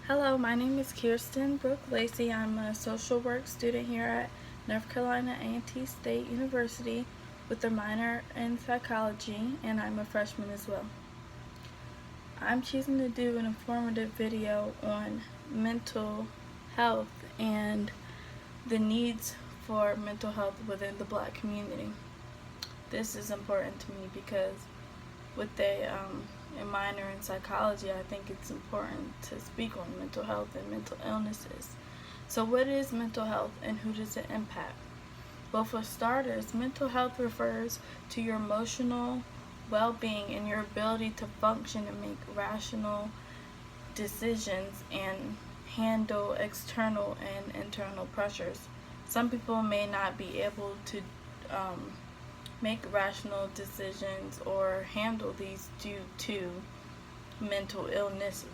Hello, my name is Kirsten Brooke Lacey. I'm a social work student here at North Carolina A&T State University with a minor in psychology, and I'm a freshman as well. I'm choosing to do an informative video on mental health and the needs for mental health within the Black community. This is important to me because with a minor in psychology, I think it's important to speak on mental health and mental illnesses. So what is mental health and who does it impact? Well, for starters, mental health refers to your emotional well-being and your ability to function and make rational decisions and handle external and internal pressures. Some people may not be able to make rational decisions or handle these due to mental illnesses.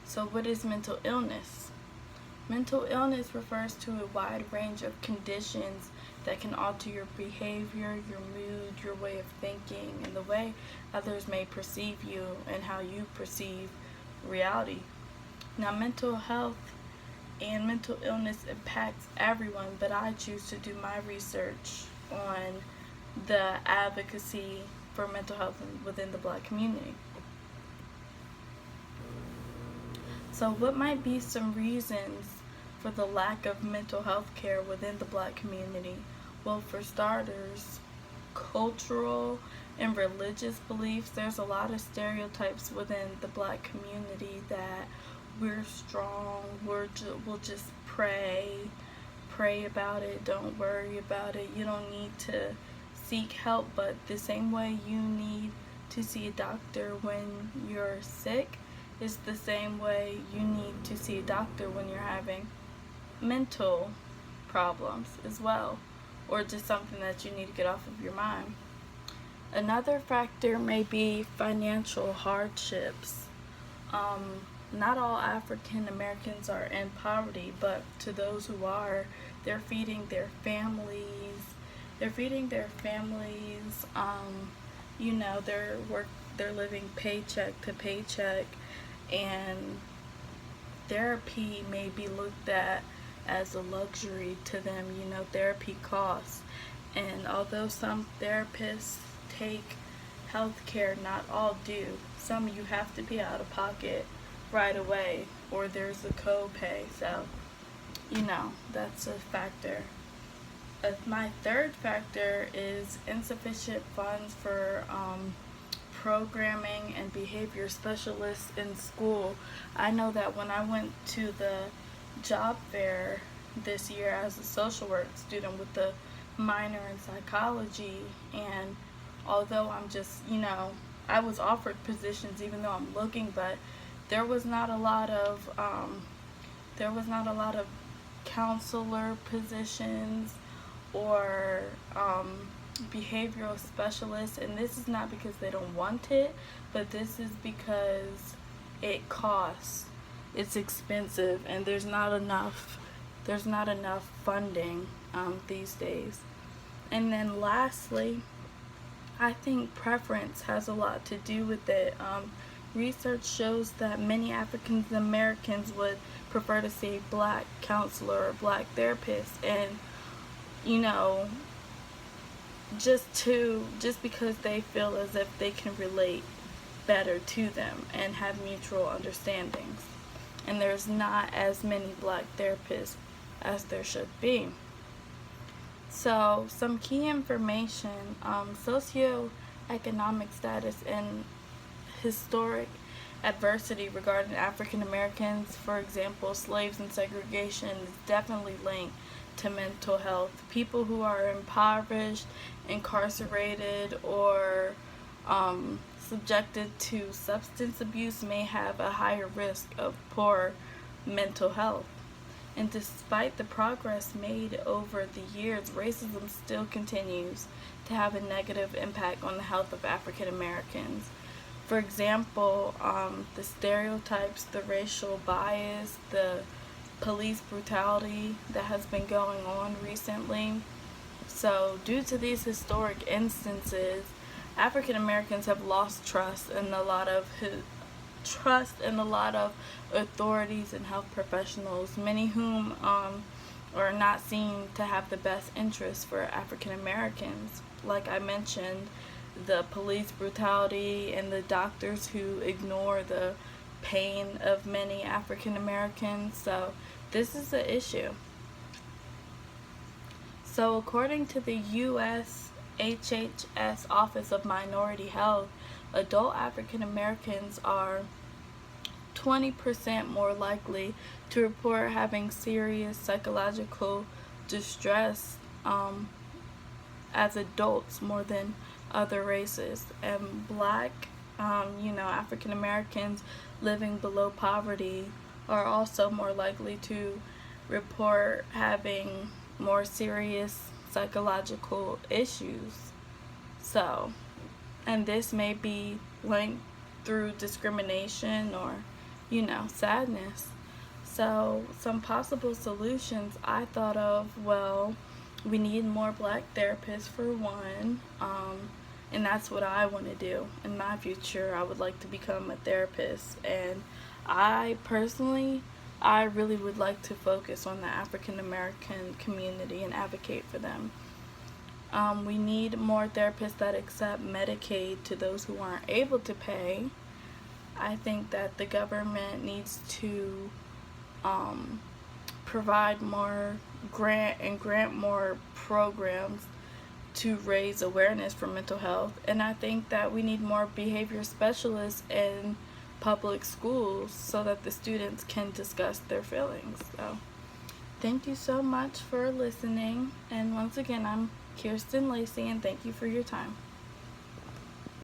So what is mental illness? Mental illness refers to a wide range of conditions that can alter your behavior, your mood, your way of thinking, and the way others may perceive you and how you perceive reality. Now, mental health and mental illness impacts everyone, but I choose to do my research on the advocacy for mental health within the Black community. So what might be some reasons for the lack of mental health care within the Black community? Well, for starters, cultural and religious beliefs. There's a lot of stereotypes within the Black community that we're strong, we'll just pray about it, don't worry about it, you don't need to seek help. But the same way you need to see a doctor when you're sick is the same way you need to see a doctor when you're having mental problems as well, or just something that you need to get off of your mind. Another factor may be financial hardships. Not all African Americans are in poverty, but to those who are, they're feeding their families. They're living paycheck to paycheck, and therapy may be looked at as a luxury to them. Therapy costs, and although some therapists take health care, not all do. Some you have to be out of pocket right away, or there's a co-pay. So that's a factor. My third factor is insufficient funds for programming and behavior specialists in school. I know that when I went to the job fair this year as a social work student with the minor in psychology, and although I was offered positions even though I'm looking, but there was not a lot of counselor positions or behavioral specialists. And this is not because they don't want it, but this is because it costs. It's expensive, and there's not enough funding these days. And then lastly, I think preference has a lot to do with it. Research shows that many African Americans would prefer to see a Black counselor or Black therapist, and just because they feel as if they can relate better to them and have mutual understandings. And there's not as many Black therapists as there should be. So some key information: socioeconomic status and historic adversity regarding African Americans. For example, slaves and segregation is definitely linked to mental health. People who are impoverished, incarcerated, or subjected to substance abuse may have a higher risk of poor mental health. And despite the progress made over the years, racism still continues to have a negative impact on the health of African Americans. For example, the stereotypes, the racial bias, the police brutality that has been going on recently. So due to these historic instances, African Americans have lost trust in a lot of trust in a lot of authorities and health professionals, many whom are not seen to have the best interests for African Americans. Like I mentioned, the police brutality and the doctors who ignore the pain of many African Americans. So this is the issue. So according to the U.S. HHS Office of Minority Health, adult African Americans are 20% more likely to report having serious psychological distress as adults more than other races. And black, African Americans living below poverty are also more likely to report having more serious psychological issues. So, and this may be linked through discrimination or, sadness. So, some possible solutions I thought of, well, we need more black therapists for one, and that's what I want to do in my future. I would like to become a therapist, and I personally, I really would like to focus on the African American community and advocate for them. We need more therapists that accept Medicaid to those who aren't able to pay. I think that the government needs to provide more grant more programs to raise awareness for mental health. And I think that we need more behavior specialists in public schools so that the students can discuss their feelings. So thank you so much for listening. And once again, I'm Kirsten Lacey, and thank you for your time.